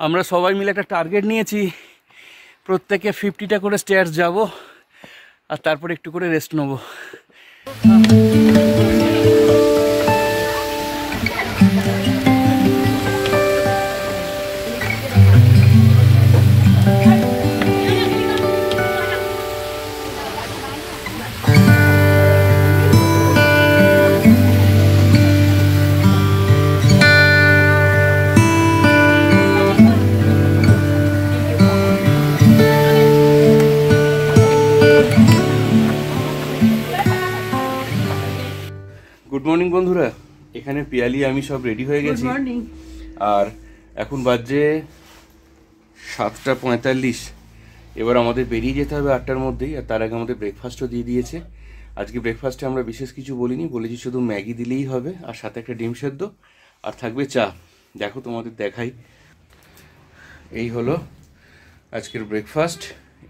আমরা সবাই মিলে একটা টার্গেট নিয়েছি, প্রত্যেকে 50টা করে স্টেয়ার্স যাব আর তারপর একটু করে রেস্ট নেব। গুড মর্নিং বন্ধুরা, এখানে পিয়ালি আমি সব রেডি হয়ে গেছি। আর এখন বাজে 7:45। এবার আমাদের বেরিয়ে যেতে হবে 8টার মধ্যেই। আর তার আগে আমাদের ব্রেকফাস্টও দিয়ে দিয়েছে। আজকে ব্রেকফাস্টে আমরা বিশেষ কিছু বলিনি, বলেছি শুধু ম্যাগি দিলেই হবে আর সাথে একটা ডিম সেদ্ধ আর থাকবে চা। দেখো তোমাদের দেখাই, এই হলো আজকের ব্রেকফাস্ট।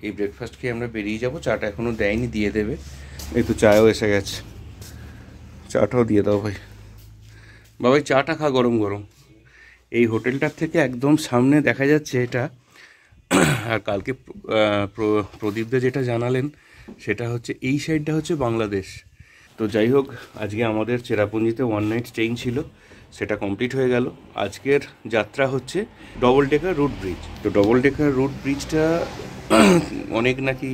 এই ব্রেকফাস্ট খেয়ে আমরা বেরিয়ে যাব। চাটা এখনও দেয়নি, দিয়ে দেবে। এই তো চাও এসে গেছে, চাটাও দিয়ে দাও ভাই। বাবাই চাটা খা গরম গরম। এই হোটেলটার থেকে একদম সামনে দেখা যাচ্ছে এটা। আর কালকে প্রদীপদা যেটা জানালেন সেটা হচ্ছে এই সাইডটা হচ্ছে বাংলাদেশ। তো যাই হোক, আজকে আমাদের চেরাপুঞ্জিতে 1 নাইট স্টেইং ছিল, সেটা কমপ্লিট হয়ে গেল। আজকের যাত্রা হচ্ছে ডবল ডেকার রুট ব্রিজ। তো ডবল ডেকার রুট ব্রিজটা অনেক নাকি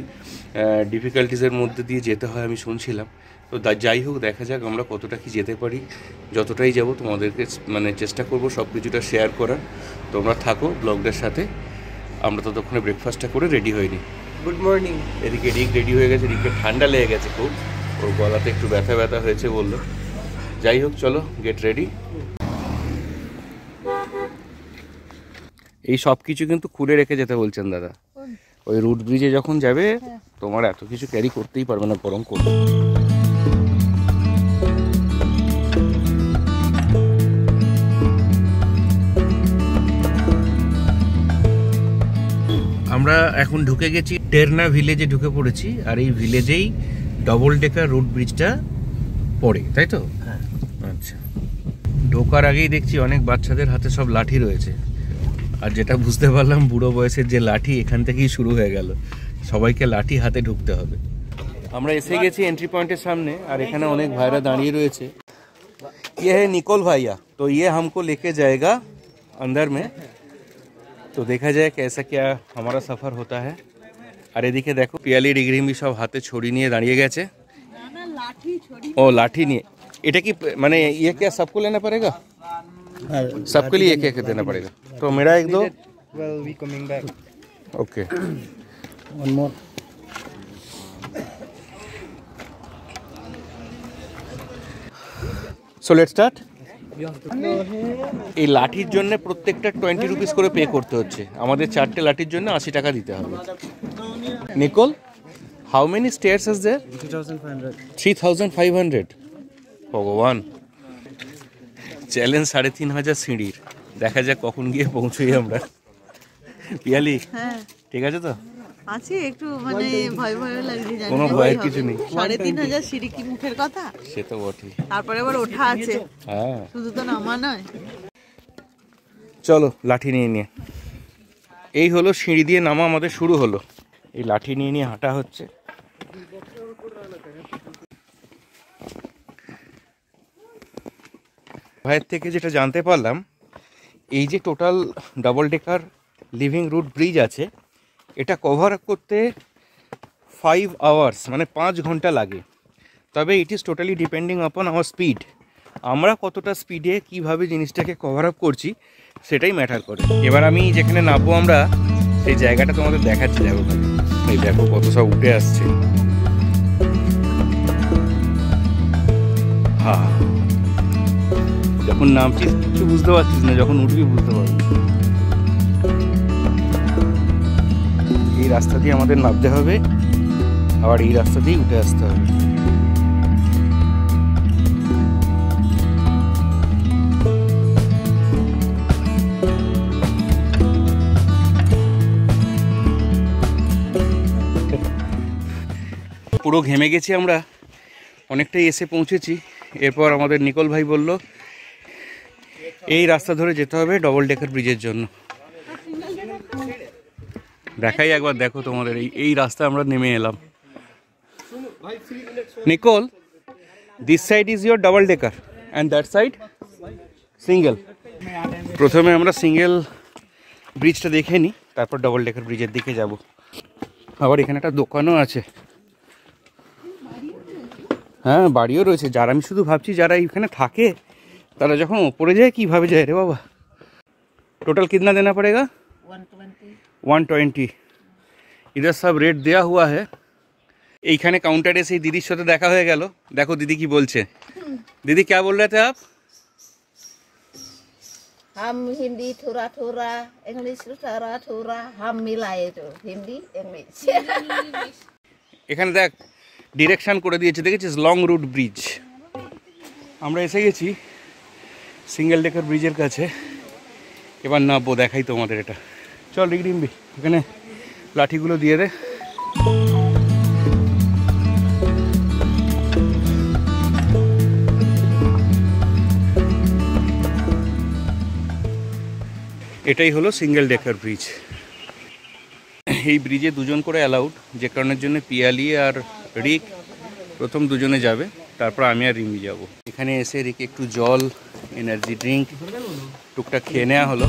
ডিফিকাল্টিসের মধ্যে দিয়ে যেতে হয় আমি শুনছিলাম। তো যাই হোক, দেখা যাক আমরা কতটা কি যেতে পারি। যতটাই যাব তোমাদেরকে চেষ্টা করব সব কিছুটা শেয়ার করার। তোমরা থাকো ব্লগটার সাথে। আমরা ততক্ষণে ব্রেকফাস্টটা করে রেডি হইনি। Good morning. এদিকে রিক রেডি হয়ে গেছে। রিককে ঠান্ডা লেগে গেছে খুব, ওর গলাতে একটু ব্যথা ব্যথা হয়েছে বললো। যাই হোক, চলো গেট রেডি। এই সব কিছু কিন্তু খুলে রেখে যেতে বলছেন দাদা। ওই রুট ব্রিজে যখন যাবে তোমার এত কিছু ক্যারি করতেই পারবে না, বরং করবে। আমরা এখন ঢুকে গেছি টেরনা ভিলেজে, ঢুকে পড়েছি। আর এই ভিলেজেই ডবল ডেকার রুট ব্রিজটা পড়ে, তাই তো? আচ্ছা। ঢোকার আগেই দেখছি অনেক বাচ্চাদের হাতে সব লাঠি রয়েছে। আর যেটা বুঝতে পারলাম, বুড়ো বয়সের যে লাঠি এখান থেকেই শুরু হয়ে গেল। সবাইকে লাঠি হাতে ঢুকতে হবে। আমরা এসে গেছি এন্ট্রি পয়েন্টের সামনে। আর এখানে অনেক ভাইরা দাঁড়িয়ে রয়েছে। ये है निकोल भैया, तो ये हमको लेके जाएगा अंदर में। तो देखा जाए कैसा क्या हमारा सफर होता है। আর এদিকে দেখো পিয়ালি ডিগ্রিমি সব হাতে ছড়ি নিয়ে দাঁড়িয়ে গেছে। ও লাঠি নিয়ে। এটা কি মানে ये क्या सबको लेना पड़ेगा? सबके लिए एक एक देना पड़ेगा। तो मेरा एक दो। Well, we coming back. Okay, One more. So let's start. You have to go here. এই লাঠির জন্য প্রত্যেকটা 20 রুপিস করে পে করতে হচ্ছে। আমাদের 4টে লাঠির জন্য 80 টাকা দিতে হবে। Nicole, how many stairs is there? 3,500. 3500। ভগবান, চ্যালেঞ্জ 3500 সিঁড়ির। দেখা যাক কখন গিয়ে পৌঁছই আমরা। পিয়ালি, হ্যাঁ ঠিক আছে তো? আছে, একটু মানে ভয় ভয় লাগছে। জানি কোনো না ভয়ের কি কিছু হবে। নেই। 3500 সিঁড়ি কি মুখের কথা? সে তো বটেই। তারপরে আবার ওঠা আছে, হ্যাঁ, শুধু তো নামা নয়। চলো লাঠি নিয়ে নিয়ে। এই হলো সিঁড়ি দিয়ে নামা আমাদের শুরু হলো। এই লাঠি নিয়ে নিয়ে হাঁটা হচ্ছে। ভাইয়ের থেকে যেটা জানতে পারলাম, এই যে total double decker living root bridge আছে, এটা কভার করতে 5 আওয়ার্স মানে 5 ঘন্টা লাগে। তবে ইট ইজ টোটালি ডিপেন্ডিং আপন আওয়ার স্পিড। আমরা কতটা স্পিডে কিভাবে জিনিসটাকে কভার আপ করছি সেটাই ম্যাটার করে। এবার আমি যেখানে নামবো আমরা, সেই জায়গাটা তোমাদের দেখাচ্ছি। দেখো, এই দেখো কত সব উঠে আসছে। হ্যাঁ, যখন নামছিস কিছু বুঝতে পারছিস না, যখন উঠবি বুঝতে পারবি। এই রাস্তা দিয়ে আমাদের নামতে হবে, আবার এই রাস্তা দিয়েই উঠে আসতে হবে। পুরো ঘেমে গেছি আমরা, অনেকটাই এসে পৌঁছেছি। এরপর আমাদের নিকোল ভাই বলল এই রাস্তা ধরে যেতে হবে ডবল ডেকার ব্রিজের জন্য। দেখাই একবার, দেখো তোমাদের এই রাস্তা আমরা নেমে এলাম। Nicole, this side is your double decker and that side single. প্রথমে আমরা সিঙ্গেল ব্রিজটা দেখে নিই, তারপর ডাবল ডেকার ব্রিজের দিকে যাব। আবার এখানে একটা দোকানও আছে, হ্যাঁ বাড়িও রয়েছে। যারা, আমি শুধু ভাবছি যারা এখানে থাকে তারা যখন ওপরে যায় কীভাবে যায় রে বাবা। টোটাল कितना देना पड़ेगा? 120। इधर सब रेट दिया हुआ है। এইখানে কাউন্টারে সেই দিদির সাথে দেখা হয়ে গেল। দেখো দিদি কি বলছে। দিদি क्या बोल रहे थे आप? हम हिंदी थोड़ा थोड़ा, इंग्लिश थोड़ा थोड़ा, हम मिलाए तो हिंदी इंग्लिश। এখানে দেখ ডিরেকশন করে দিয়েছে, দেখেছিস, লং রুট ব্রিজ। আমরা এসে গেছি সিঙ্গেল ডেকার ব্রিজের কাছে। এবার নামবো, দেখাই তোমাদের এটা। চল রিগডিম্বি, এখানে লাঠিগুলো দিয়ে দে। এটাই হলো সিঙ্গেল ডেকার ব্রিজ। এই ব্রিজে দুজন করে অ্যালাউড, যে কারণের জন্য পিয়ালি আর রিক প্রথম দুজনে যাবে, তারপর আমি আর রিমি যাব। এখানে এসে রিক একটু জল, এনার্জি ড্রিঙ্ক টুকটাক খেয়ে নেওয়া হলো।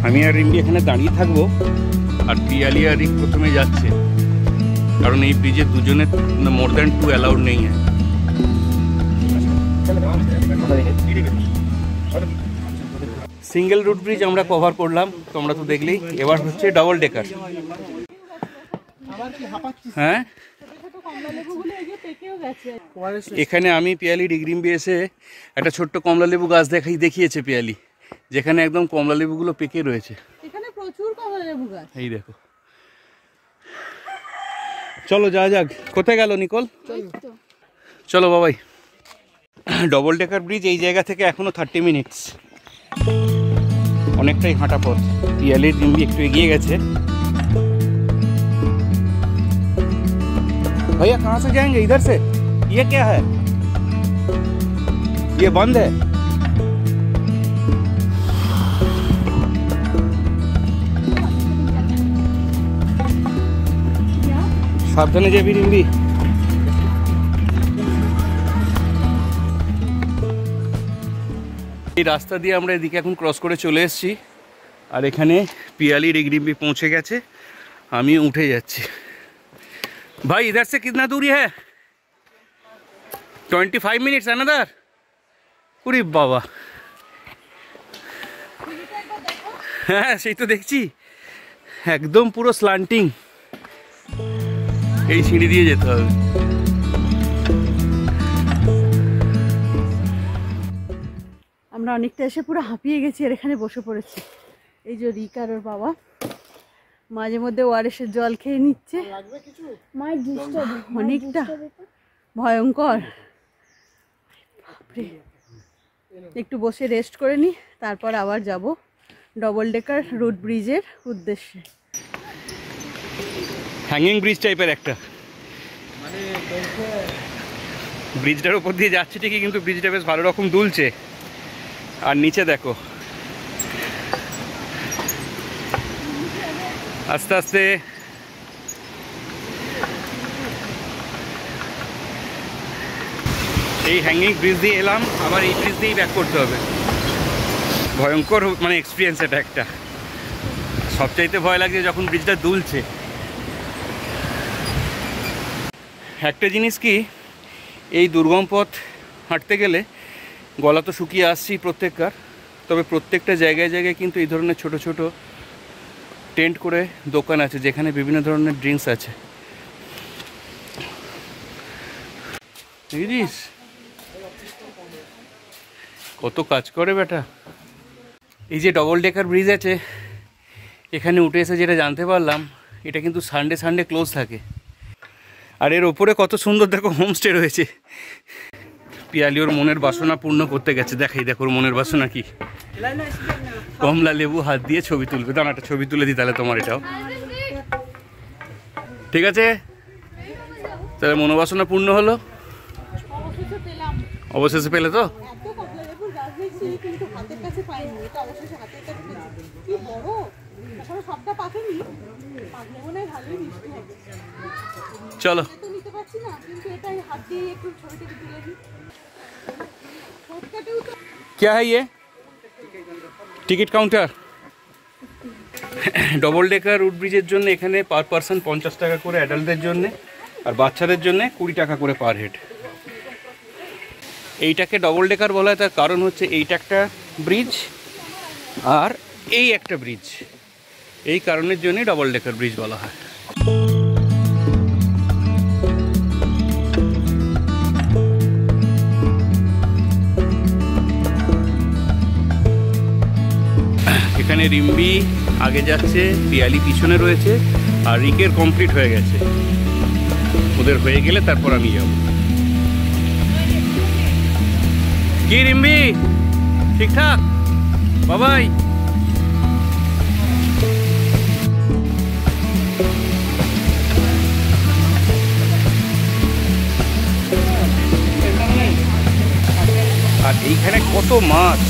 আমি আর রিম্বি এখানে দাঁড়িয়ে থাকবো, আর পিয়ালি আর রিক প্রথমে যাচ্ছে, কারণ এই ব্রিজে দুজনে মোর দ্যান 2 অ্যালাউড নেই। সিঙ্গেল রুট ব্রিজ আমরা কভার করলাম, তোমরা তো দেখলেই। এবার হচ্ছে ডাবল ডেকার। হ্যাঁ, এখানে আমি পিয়ালি ডিগ্রিম্বি এসে একটা ছোট্ট কমলা লেবু গাছ দেখিয়েছে পিয়ালি, যেখানে একদম কমলা লেবুগুলো পেকে রয়েছে। এখানে প্রচুর কমলা লেবু গাছ। এই দেখো, চলো যা যাক। কোথায় গেল নিকোল? চলো বাবাই। ডবল ডেকার ব্রিজ এই জায়গা থেকে এখনো 30 মিনিটস, অনেকটাই হাঁটা পথ। পিয়ালির ডিম্বি একটু এগিয়ে গেছে। भैया कहाँ से जाएंगे? इधर से? ये क्या है? ये बंद है। সাবধানে যাবি রিম্বি। এই রাস্তা দিয়ে আমরা এদিকে এখন ক্রস করে চলে এসেছি, আর এখানে পিয়ালি রিগডিম্বি পৌঁছে গেছে, আমি উঠে যাচ্ছি। भाई इधर से कितना दूरी है? 25 मिनट्स अनदर। उरी बाबा, হ্যাঁ সেই তো দেখছি, একদম পুরো স্ল্যান্টিং। এই সিঁড়ি দিয়ে যেতে হবে। আমরা অনেকটা এসে পুরো হাঁপিয়ে গেছি, আর এখানে বসে পড়েছি। এই যে রিক আর ওর বাবা মাঝে মধ্যে ওআরএসের জল খেয়ে নিচ্ছে। অনেকটা ভয়ঙ্কর। একটু বসে রেস্ট করে নি, তারপর আবার যাব ডবল ডেকার রুট ব্রিজের উদ্দেশ্যে। হ্যাঙ্গিং ব্রিজ টাইপের একটা, ব্রিজটার উপর দিয়ে যাচ্ছে ঠিকই, কিন্তু ব্রিজটা বেশ ভালো রকম দুলছে। আর নিচে দেখো, আস্তে আস্তে এই হ্যাঙ্গিং ব্রিজ দিয়ে এলাম, আবার এই ব্রিজ দিয়েই ব্যাক করতে হবে। ভয়ঙ্কর মানে এক্সপিরিয়েন্স এটা একটা। সবচাইতে ভয় লাগছে যখন ব্রিজটা দুলছে। একটা জিনিস কি, এই দুর্গম পথ হাঁটতে গেলে গলা তো শুকিয়ে আসছি প্রত্যেকবার, তবে প্রত্যেকটা জায়গায় জায়গায় কিন্তু এই ধরনের ছোট ছোট টেন্ট করে দোকান আছে, যেখানে বিভিন্ন ধরনের ড্রিঙ্কস আছে। বুঝিস কত কাজ করে বেটা। এই যে ডবল ডেকার ব্রিজ আছে, এখানে উঠে এসে যেটা জানতে পারলাম, এটা কিন্তু সানডে ক্লোজ থাকে। আর এর ওপরে কত সুন্দর দেখো হোমস্টে রয়েছে। পিয়ালি ওর মনের বাসনা পূর্ণ করতে গেছে। দেখাই দেখো ওর মনের বাসনা কি। কমলা লেবু হাত দিয়ে ছবি তুলবে। দাঁড়াটা ছবি তুলে দিই তাহলে তোমার এটাও। ঠিক আছে, তাহলে মনোবাসনা পূর্ণ হলো। অবশেষে পেলে তো? এত কমলা লেবুর গাছ দেখছি কিন্তু হাতের কাছে পাইনি, এটা অবশেষে হাতের কাছে পেয়েছি। কি বড়, আসলে সবটা পাকেনি, পাকলে মনে হয় ভালোই মিষ্টি হবে। চলো তো নিতে পারছি না, কিন্তু এটাই হাত দিয়ে একটু ছবিটা তুলে দিই। ঠোঁটকাটেও তো क्या है ये? Ticket counter. Double decker root ব্রিজের জন্য এখানে পার পারসন 50 টাকা করে অ্যাডাল্টদের জন্য, আর বাচ্চাদের জন্য 20 টাকা করে পার হেড। এইটাকে ডবল ডেকার বলা হয়, তার কারণ হচ্ছে এইটা একটা ব্রিজ আর এই একটা ব্রিজ, এই কারণের জন্যই ডবল ডেকার ব্রিজ বলা হয়। এখানে রিম্বি আগে যাচ্ছে, পিয়ালি পিছনে রয়েছে, আর রিকের কমপ্লিট হয়ে গেছে। ওদের হয়ে গেলে তারপর আমি যাব। কি রিম্বি, ঠিকঠাক? বাবাই। আর এইখানে কত মাছ!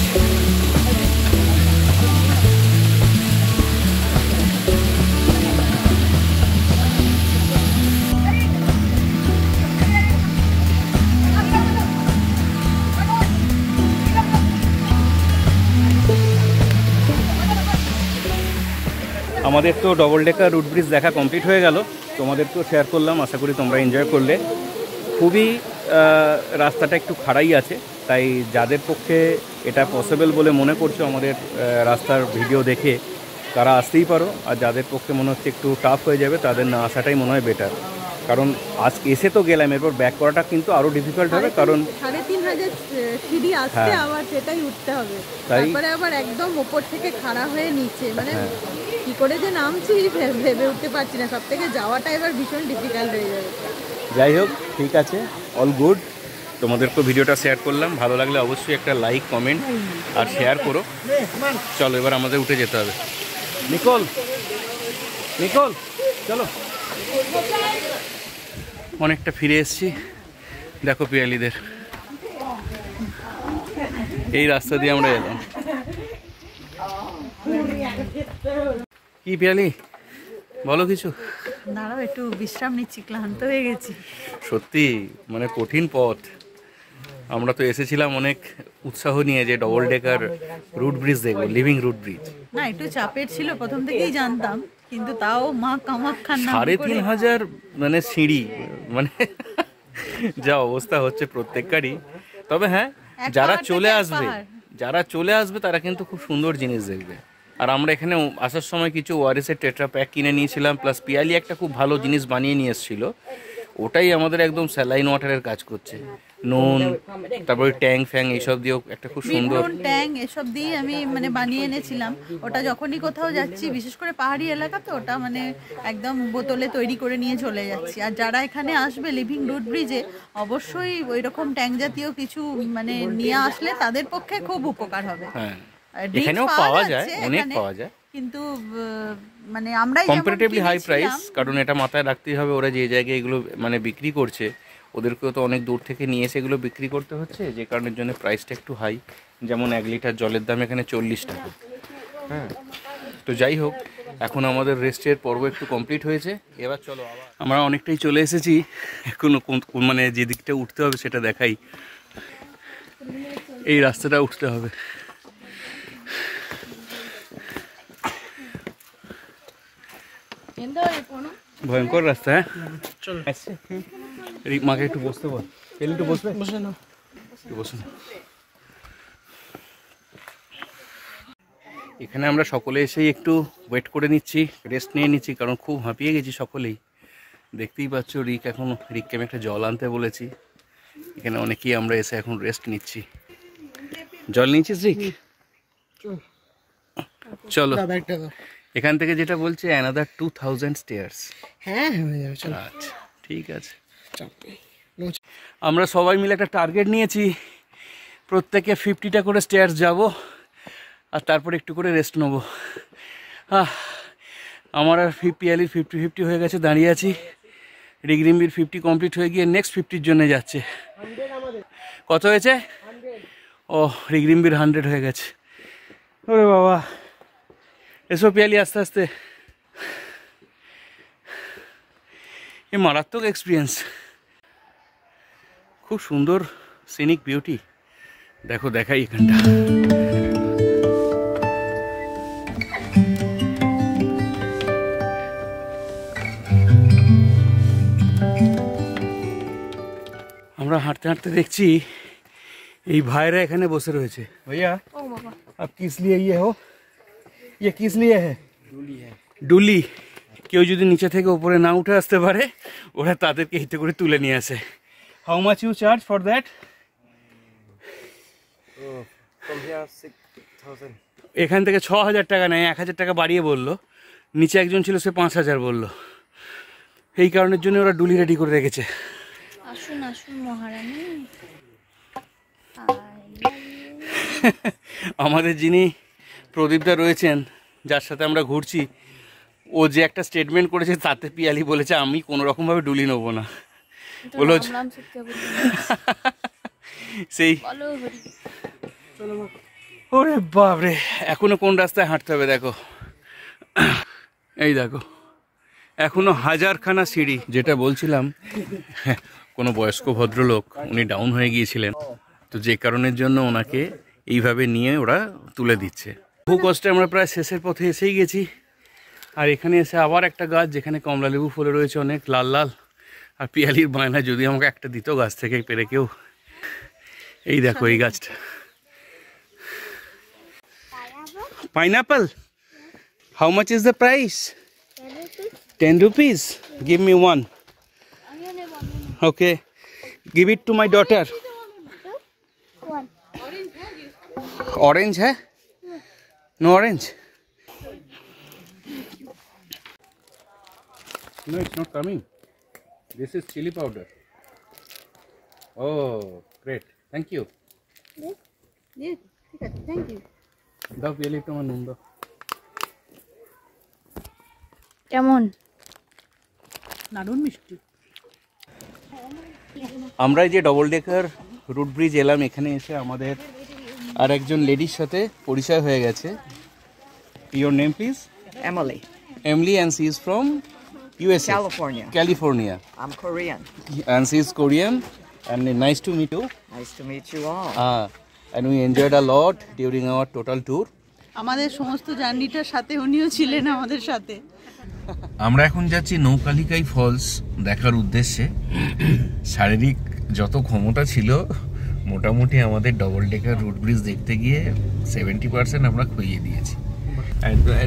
আমাদের তো ডবল ডেকার রুট ব্রিজ দেখা কমপ্লিট হয়ে গেল, তোমাদের তো শেয়ার করলাম, আশা করি তোমরা এনজয় করলে। খুবই রাস্তাটা একটু খাড়াই আছে, তাই যাদের পক্ষে এটা পসিবল বলে মনে করছো আমাদের রাস্তার ভিডিও দেখে, তারা আসতেই পারো। আর যাদের পক্ষে মনে হচ্ছে একটু টাফ হয়ে যাবে, তাদের না আসাটাই মনে হয় বেটার। কারণ আজ এসে তো গেলাম, এরপর ব্যাক করাটা কিন্তু আরও ডিফিকাল্ট হবে, কারণ 3500 সিঁড়ি আসতে আবার সেটাই উঠতে হবে, তারপরে আবার একদম উপর থেকে খাড়া হয়ে নিচে, মানে কি করে যে নামছি ভেবে উঠতে পারছি না। সব থেকে যাওয়াটা এবার ভীষণ ডিফিকাল্ট হয়ে যাবে। যাই হোক, ঠিক আছে, অল গুড। তোমাদেরকেও ভিডিওটা শেয়ার করলাম, ভালো লাগলে অবশ্যই একটা লাইক, কমেন্ট আর শেয়ার করো। চলো এবার আমাদের উঠে যেতে হবে। নিকোল, নিকোল, চলো। অনেকটা ফিরে এসেছি, দেখো পিয়ালিদের। এই রাস্তা দিয়ে আমরা এলাম। কি পিয়ালি, বলো কিছু। দাঁড়াও, একটু বিশ্রাম নিচ্ছি, ক্লান্ত হয়ে গেছি। সত্যি মানে কঠিন পথ। আমরা তো এসেছিলাম অনেক উৎসাহ নিয়ে যে ডবল ডেকার রুট ব্রিজ দেখবো, লিভিং রুট ব্রিজ। না, একটু চাপের ছিল, প্রথম থেকেই জানতাম, কিন্তু তাও মা কামাখ্যার নাম করে 3500 মানে সিঁড়ি, মানে যা অবস্থা হচ্ছে প্রত্যেকবারই। তবে হ্যাঁ, যারা চলে আসবে তারা কিন্তু খুব সুন্দর জিনিস দেখবে। আর আমরা এখানে আসার সময় কিছু ওআরএসের টেট্রা প্যাক কিনে নিয়েছিলাম, প্লাস পিয়ালি একটা খুব ভালো জিনিস বানিয়ে নিয়ে এসেছিল, ওটাই আমাদের একদম স্যালাইন ওয়াটারের কাজ করছে। নুন, তারপরে ট্যাং ফ্যাং এইসব দিয়েও একটা খুব সুন্দর ট্যাং এসব দিয়ে আমি মানে বানিয়ে এনেছিলাম। ওটা যখনই কোথাও যাচ্ছি, বিশেষ করে পাহাড়ি এলাকা তো, ওটা মানে একদম বোতলে তৈরি করে নিয়ে চলে যাচ্ছি। আর যারা এখানে আসবে লিভিং রুট ব্রিজে, অবশ্যই ওই রকম ট্যাং জাতীয় কিছু মানে নিয়ে আসলে তাদের পক্ষে খুব উপকার হবে। হ্যাঁ, এখানেও পাওয়া যায়, অনেক পাওয়া যায়, কিন্তু মানে আমরাই কম্পারেটিভলি হাই প্রাইস। কারণ এটা মাথায় রাখতেই হবে, ওরা যে জায়গায় এগুলো মানে বিক্রি করছে, ওদেরকেও তো অনেক দূর থেকে নিয়ে এসে এগুলো বিক্রি করতে হচ্ছে, যে কারণের জন্য প্রাইসটা একটু হাই। যেমন 1 লিটার জলের দাম এখানে 40 টাকা। হ্যাঁ, তো যাই হোক, এখন আমাদের রেস্টের পর্ব একটু কমপ্লিট হয়েছে। এবার চলো আমরা অনেকটাই চলে এসেছি। এখন মানে যে দিকটা উঠতে হবে সেটা দেখাই। এই রাস্তাটা উঠতে হবে। ভয়ঙ্কর রাস্তা। হ্যাঁ, চল মাকে একটু বসতে বল। একটু বসবে, বসে না, বসে না। এখানে আমরা সকলে এসেই একটু ওয়েট করে নিচ্ছি, রেস্ট নিয়ে নিচ্ছি, কারণ খুব হাঁপিয়ে গেছি সকলেই। দেখতেই পাচ্ছ রিককে আমি একটা জল আনতে বলেছি। এখানে অনেকেই আমরা এসে এখন রেস্ট নিচ্ছি। জল নিয়েছিস রিক? চলো, এখান থেকে যেটা বলছে অ্যানাদার 2000 স্টেয়ার্স। হ্যাঁ হয়ে যাবে, চলো। আচ্ছা, ঠিক আছে। আমরা সবাই মিলে একটা টার্গেট নিয়েছি, প্রত্যেকে 50টা করে স্টেয়ার্স যাব, আর তারপর একটু করে রেস্ট নেবো। আমার আর পিয়ালির 50-50 হয়ে গেছে, দাঁড়িয়ে আছি। রিগরিম্বির 50 কমপ্লিট হয়ে গিয়ে নেক্সট 50-র জন্য যাচ্ছে। কত হয়েছে? ও রিগরিম্বির 100 হয়ে গেছে। ওরে বাবা, এসো পিয়ালি আস্তে আস্তে। এ মারাত্মক এক্সপিরিয়েন্স, খুব সুন্দর সিনিক বিউটি। দেখো দেখাই এখানটা। আমরা হাঁটতে হাঁটতে দেখছি এই ভাইরা এখানে বসে রয়েছে। भैया आप किस लिए ये हो? ये किस लिए है? ডুলি। কেউ যদি নিচে থেকে উপরে না উঠে আসতে পারে ওরা তাদেরকে হিতে করে তুলে নিয়ে আসে। How much you charge for that? From here 6,000. এখান থেকে 6,000 টাকা নেয়, 1,000 টাকা বাড়িয়ে বললো। নিচে একজন ছিল, সে 5,000 বললো। এই কারণের জন্য ওরা ডুলি রেডি করে রেখেছে। আসুন আসুন মহারানী। আমাদের যিনি প্রদীপদা রয়েছেন, যার সাথে আমরা ঘুরছি, ও যে একটা স্টেটমেন্ট করেছে তাতে পিয়ালি বলেছে আমি কোনো রকমভাবে ডুলি নেবো না। বলো সেই ওরে বাপরে, এখনো কোন রাস্তায় হাঁটতে হবে দেখো। এই দেখো এখনো 1000খানা সিঁড়ি। যেটা বলছিলাম, কোনো বয়স্ক ভদ্রলোক উনি ডাউন হয়ে গিয়েছিলেন, তো যে কারণের জন্য ওনাকে এইভাবে নিয়ে ওরা তুলে দিচ্ছে। বহু কষ্টে আমরা প্রায় শেষের পথে এসেই গেছি। আর এখানে এসে আবার একটা গাছ যেখানে কমলা লেবু ফুলে রয়েছে অনেক লাল লাল। আর পিয়ালির বায়না যদি আমাকে একটা দিত গাছ থেকে পেরে কেউ। এই দেখো এই গাছটা, pineapple. How much is the price? 10 rupees. Give me one. Okay, give it to my daughter. Orange hai? No orange? No, it's not coming. This is chili powder. Oh, great. Thank you. Yes, thank you. দাও পিয়ালি তোমার নুন দাও। কেমন? দারুণ মিষ্টি। আমরা এই যে ডবল ডেকার রুট ব্রিজ এলাম, এখানে এসে আমাদের আর একজন লেডির সাথে পরিচয় হয়ে গেছে। Your name please? Emily, Emily, and she is from USA. California. California. I'm Korean. And she is Korean. And nice to meet you. Nice to meet you all. And we enjoyed a lot during our total tour. আমাদের সমস্ত জার্নিটার সাথে উনিও ছিলেন আমাদের সাথে। আমরা এখন যাচ্ছি নৌকালিকাই ফলস দেখার উদ্দেশ্যে। শারীরিক যত ক্ষমতা ছিল মোটামুটি আমাদের ডবল ডেকার রুট ব্রিজ দেখতে গিয়ে 70% আমরা খুইয়ে দিয়েছি।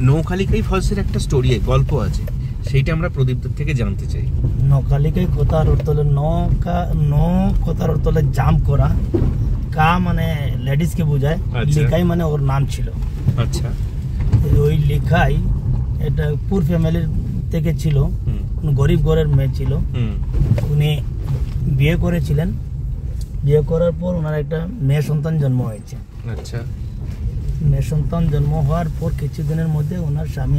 নৌকালিকাই ফলসের একটা স্টোরি, গল্প আছে, সেইটা আমরা প্রদীপদের থেকে জানতে চাই। নৌকালিকাই কথার অর্থ হলো কথার অর্থ হলো জাম্প করা। কা মানে লেডিস কে বোঝায়, লিখাই মানে ওর নাম ছিল। আচ্ছা, ওই লিখাই এটা পুর ফ্যামিলির থেকে ছিল, গরিব ঘরের মেয়ে ছিল। উনি বিয়ে করেছিলেন, বিয়ে করার পর ওনার একটা মেয়ে সন্তান জন্ম হয়েছে। আচ্ছা, মেয়ে সন্তান জন্ম হওয়ার পর কিছুদিনের মধ্যে ওনার স্বামী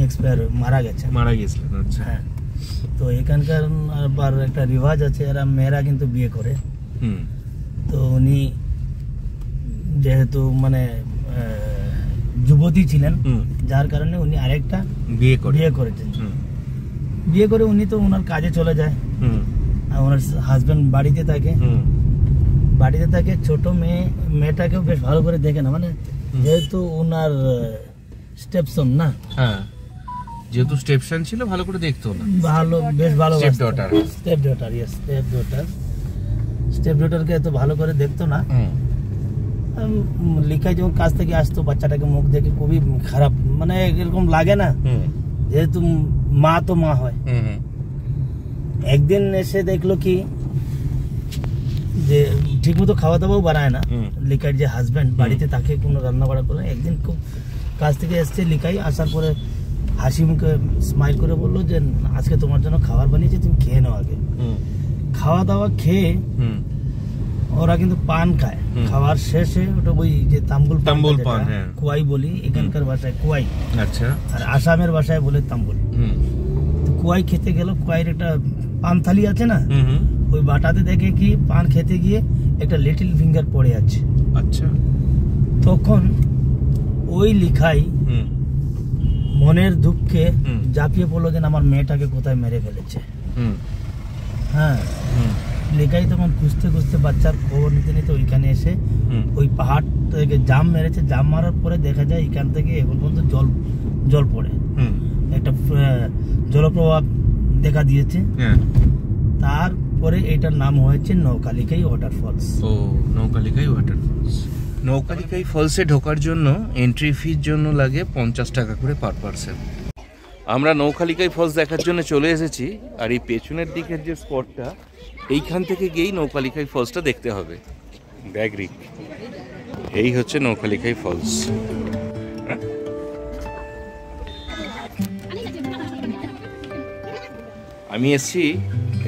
মারা গেছিলেন। আচ্ছা, হ্যাঁ, তো এখানকার আবার একটা রিওয়াজ আছে, এরা মেয়েরা কিন্তু বিয়ে করে। তো উনি যেহেতু মানে যুবতী ছিলেন, যার কারণে উনি আরেকটা বিয়ে করেছেন। বিয়ে করে উনি তো ওনার কাজে চলে যায়, আর ওনার হাজবেন্ড বাড়িতে থাকে। ছোট মেয়েটাকেও বেশ ভালো করে দেখে না, মানে যেহেতু ওনার স্টেপসন না, যেহেতু স্টেপসন ছিল ভালো করে দেখতো না, বেশ ভালো স্টেপ ডটারকে এত ভালো করে দেখতো না। লিখাই যখন কাজ থেকে আসতো, বাচ্চাটাকে মুখ দেখে খুবই খারাপ, মানে এরকম লাগে না, যেহেতু মা তো মা হয়। একদিন এসে দেখলো কি যে ঠিক মতো খাওয়া দাওয়াও বানায় না লিখাইর যে হাজবেন্ড, বাড়িতে তাকে কোনো রান্না বাড়া করে। একদিন খুব কাজ থেকে এসছে লিখাই, আসার পরে হাসি মুখে স্মাইল করে বললো যে আজকে তোমার জন্য খাবার বানিয়েছে, তুমি খেয়ে নাও আগে। খাওয়া দাওয়া খেয়ে ওরা কিন্তু পান খায়। খাওয়ার শেষে ওটা ওই যে তাম্বুল পান, কুয়াই বলি এখানকার ভাষায় কুয়াই, আচ্ছা, আর আসামের ভাষায় বলে তাম্বুল। তো কুয়াই খেতে গেল, কুয়াইয়ের একটা পান থালি আছে না, ওই বাটাতে দেখে কি পান খেতে গিয়ে একটা লিটল ফিঙ্গার পড়ে আছে। আচ্ছা। তখন ওই লিখাই মনের দুঃখে ঝাঁপিয়ে পড়লো যে আমার মেয়েটাকে কোথায় মেরে ফেলেছে। হ্যাঁ, লেখাই তখন খুঁজতে খুঁজতে বাচ্চার খবর নিতে নিতে ওইখানে এসে ওই পাহাড় থেকে জাম মেরেছে। জাম মারার পরে দেখা যায় এখান থেকে এখন পর্যন্ত জল পড়ে, একটা জলপ্রপাত দেখা দিয়েছে। তারপরে এটার নাম হয়েছে নৌকালিকাই ওয়াটারফলস। ও, নৌকালিকাই ওয়াটারফলস। নৌকালিকাই ফলসে ঢোকার জন্য এন্ট্রি ফির জন্য লাগে 50 টাকা করে পার পারসন। আমরা নৌকালিকাই ফলস দেখার জন্য চলে এসেছি, আর এই পেছনের দিকের যে স্পটটা, এইখান থেকে গিয়েই নৌকালিকাই ফলসটা দেখতে হবে। ব্যাগরিক, এই হচ্ছে নৌকালিকাই ফলস। আমি এসছি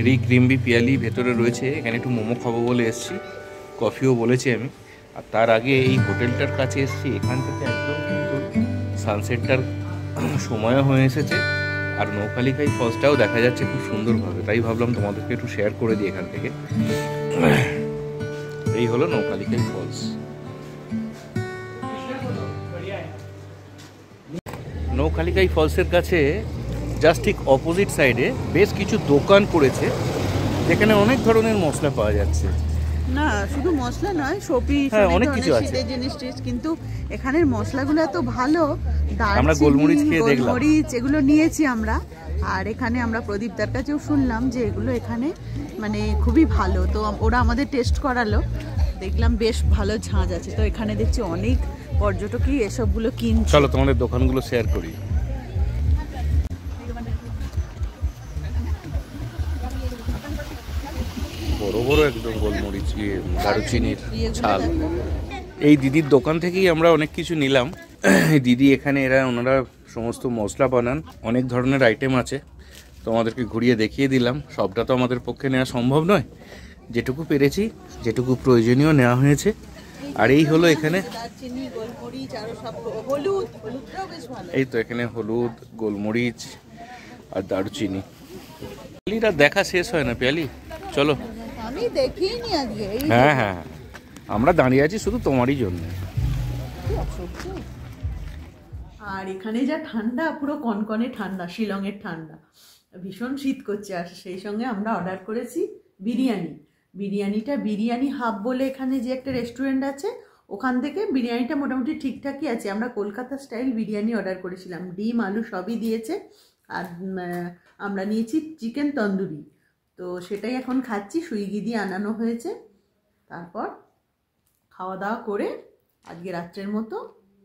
রিক রিম্বি পিয়ালি ভেতরে রয়েছে, এখানে একটু মোমো খাবো বলে এসছি, কফিও বলেছি আমি। আর তার আগে এই হোটেলটার কাছে এসছি, এখান থেকে একদম কিন্তু সানসেটটার সময়ও হয়ে এসেছে, আর নৌকালিকাই ফলসটাও দেখা যাচ্ছে খুব সুন্দরভাবে। তাই ভাবলাম তোমাদেরকে একটু শেয়ার করে দিই এখান থেকে। এই হলো নৌকালিকাই ফলস। নৌকালিকাই ফলসের কাছে জাস্ট ঠিক অপোজিট সাইডে বেশ কিছু দোকান পড়েছে, যেখানে অনেক ধরনের মশলা পাওয়া যাচ্ছে। না শুধু মশলা নয়, শোপিস, হ্যাঁ, অনেক কিছু আছে। শীতের জিনিস কিন্তু এখানের মশলাগুলো এত ভালো। আমরা গোলমরিচ খেয়ে দেখলাম, গোলমরিচ এগুলো নিয়েছি আমরা। আর এখানে আমরা প্রদীপদার কাছেও শুনলাম যে এগুলো এখানে মানে খুবই ভালো, তো ওরা আমাদের টেস্ট করালো, দেখলাম বেশ ভালো ঝাঁঝ আছে। তো এখানে দেখছি অনেক পর্যটকই এসবগুলো কিনছে। চলো তোমাদের দোকানগুলো শেয়ার করি। বড় বড় একদম গোলমরিচ, দারুচিনির ছাল। এই দিদির দোকান থেকেই আমরা অনেক কিছু নিলাম। দিদি এখানে ওনারা সমস্ত মশলা বানান, অনেক ধরনের আইটেম আছে, তোমাদেরকে ঘুরিয়ে দেখিয়ে দিলাম। সবটা তো আমাদের পক্ষে নেওয়া সম্ভব নয়, যেটুকু পেরেছি, যেটুকু প্রয়োজনীয় নেওয়া হয়েছে। আর এই হলো এখানে, এই তো এখানে হলুদ, গোলমরিচ আর দারুচিনি। পিয়ালিটা দেখা শেষ হয় না পিয়ালি, চলো। আমি দেখিনি আজকে। হ্যাঁ হ্যাঁ, আমরা দাঁড়িয়ে আছি শুধু তোমারই জন্য। আর এখানে যা ঠান্ডা, পুরো কনকনে ঠান্ডা, শিলংয়ের ঠান্ডা, ভীষণ শীত করছে। আর সেই সঙ্গে আমরা অর্ডার করেছি বিরিয়ানিটা বিরিয়ানি হাব বলে এখানে যে একটা রেস্টুরেন্ট আছে, ওখান থেকে বিরিয়ানিটা মোটামুটি ঠিকঠাকই আছে। আমরা কলকাতা স্টাইল বিরিয়ানি অর্ডার করেছিলাম, ডিম আলু সবই দিয়েছে। আর আমরা নিয়েছি চিকেন তন্দুরি, তো সেটাই এখন খাচ্ছি, সুইগি দিয়ে আনানো হয়েছে। তারপর খাওয়া দাওয়া করে আজকে রাত্রের মতো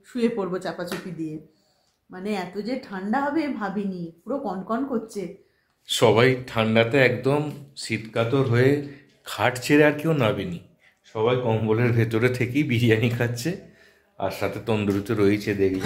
শুয়ে পড়বো চাপাচুপি দিয়ে। মানে এত যে ঠান্ডা হবে ভাবিনি, পুরো কনকন করছে। সবাই ঠান্ডাতে একদম শীতকাতর হয়ে খাট ছেড়ে আর কেউ নাবেনি, সবাই কম্বলের ভেতরে থেকেই বিরিয়ানি খাচ্ছে, আর সাথে তন্দুরি তো রয়েছে দেখি।